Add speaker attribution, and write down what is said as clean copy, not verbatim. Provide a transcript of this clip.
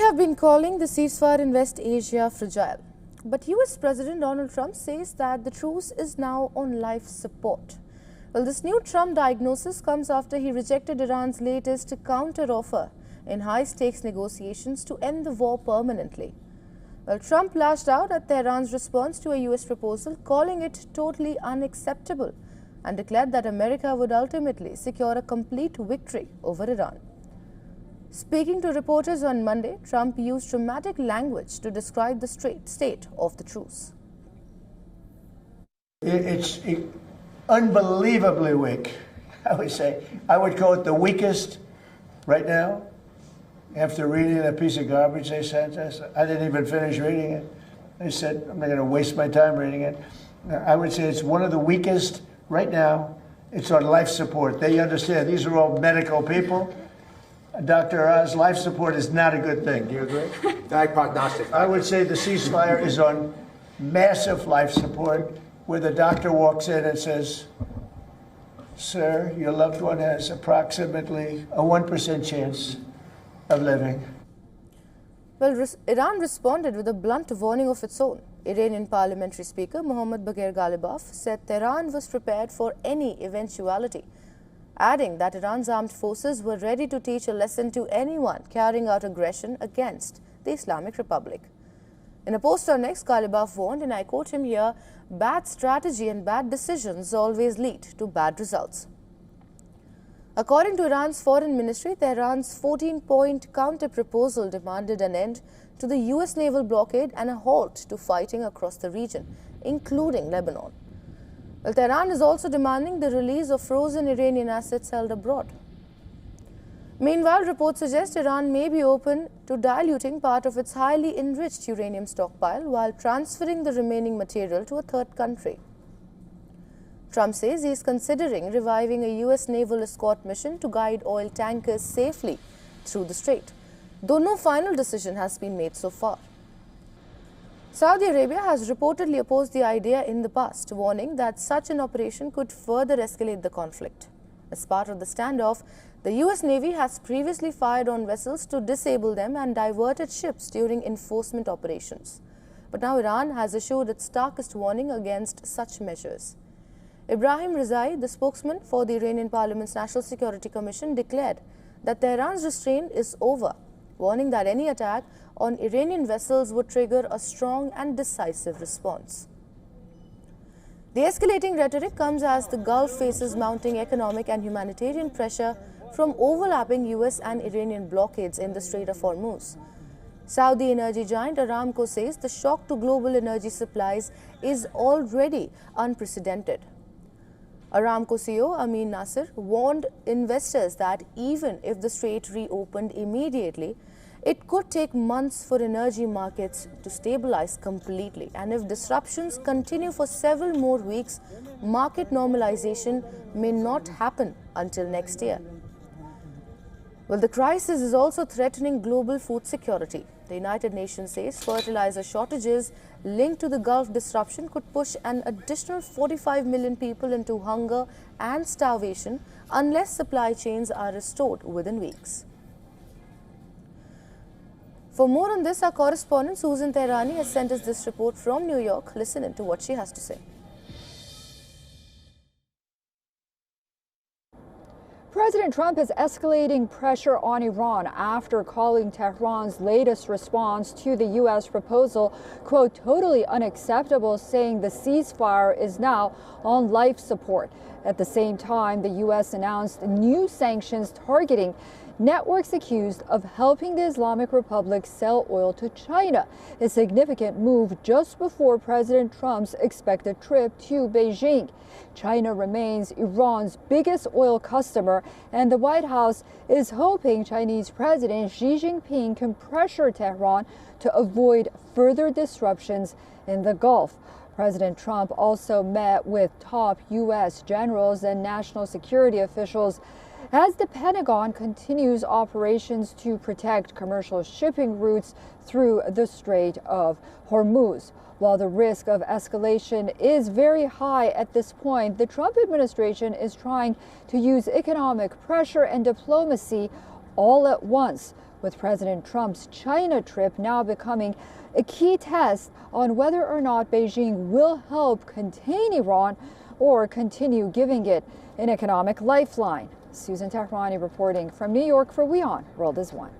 Speaker 1: have been calling the ceasefire in West Asia fragile. But US President Donald Trump says that the truce is now on life support. Well, this new Trump diagnosis comes after he rejected Iran's latest counter-offer in high-stakes negotiations to end the war permanently. Well, Trump lashed out at Tehran's response to a US proposal, calling it totally unacceptable, and declared that America would ultimately secure a complete victory over Iran. Speaking to reporters on Monday, Trump used dramatic language to describe the state of the truce.
Speaker 2: It's unbelievably weak, I would say. I would call it the weakest right now. After reading that piece of garbage they sent us, I didn't even finish reading it. They said, I'm not going to waste my time reading it. I would say it's one of the weakest right now. It's on life support. They understand. These are all medical people. Dr. Oz, life support is not a good thing. Do you agree?
Speaker 3: Diagnostic.
Speaker 2: I would say the ceasefire is on massive life support, where the doctor walks in and says, sir, your loved one has approximately a 1% chance of living.
Speaker 1: Well, Iran responded with a blunt warning of its own. Iranian parliamentary speaker Mohammad Bagher Ghalibaf said Tehran was prepared for any eventuality, adding that Iran's armed forces were ready to teach a lesson to anyone carrying out aggression against the Islamic Republic. In a post on X, Ghalibaf warned, and I quote him here, bad strategy and bad decisions always lead to bad results. According to Iran's foreign ministry, Tehran's 14-point counter-proposal demanded an end to the US naval blockade and a halt to fighting across the region, including Lebanon. Well, Tehran is also demanding the release of frozen Iranian assets held abroad. Meanwhile, reports suggest Iran may be open to diluting part of its highly enriched uranium stockpile while transferring the remaining material to a third country. Trump says he is considering reviving a US naval escort mission to guide oil tankers safely through the strait, though no final decision has been made so far. Saudi Arabia has reportedly opposed the idea in the past, warning that such an operation could further escalate the conflict. As part of the standoff, the US Navy has previously fired on vessels to disable them and diverted ships during enforcement operations. But now Iran has issued its starkest warning against such measures. Ibrahim Rizai, the spokesman for the Iranian Parliament's National Security Commission, declared that Tehran's restraint is over, warning that any attack on Iranian vessels would trigger a strong and decisive response. The escalating rhetoric comes as the Gulf faces mounting economic and humanitarian pressure from overlapping US and Iranian blockades in the Strait of Hormuz. Saudi energy giant Aramco says the shock to global energy supplies is already unprecedented. Aramco CEO Amin Nasser warned investors that even if the strait reopened immediately, it could take months for energy markets to stabilize completely, and if disruptions continue for several more weeks, market normalization may not happen until next year. Well, the crisis is also threatening global food security. The United Nations says fertilizer shortages linked to the Gulf disruption could push an additional 45 million people into hunger and starvation unless supply chains are restored within weeks. For more on this, our correspondent Susan Tehrani has sent us this report from New York. Listen in to what she has to say.
Speaker 4: President Trump is escalating pressure on Iran after calling Tehran's latest response to the U.S. proposal, quote, totally unacceptable, saying the ceasefire is now on life support. At the same time, the U.S. announced new sanctions targeting networks accused of helping the Islamic Republic sell oil to China, a significant move just before President Trump's expected trip to Beijing. China remains Iran's biggest oil customer, and the White House is hoping Chinese President Xi Jinping can pressure Tehran to avoid further disruptions in the Gulf. President Trump also met with top U.S. generals and national security officials as the Pentagon continues operations to protect commercial shipping routes through the Strait of Hormuz. While the risk of escalation is very high at this point, the Trump administration is trying to use economic pressure and diplomacy all at once, with President Trump's China trip now becoming a key test on whether or not Beijing will help contain Iran or continue giving it an economic lifeline. Susan Tehrani reporting from New York for WION World is One.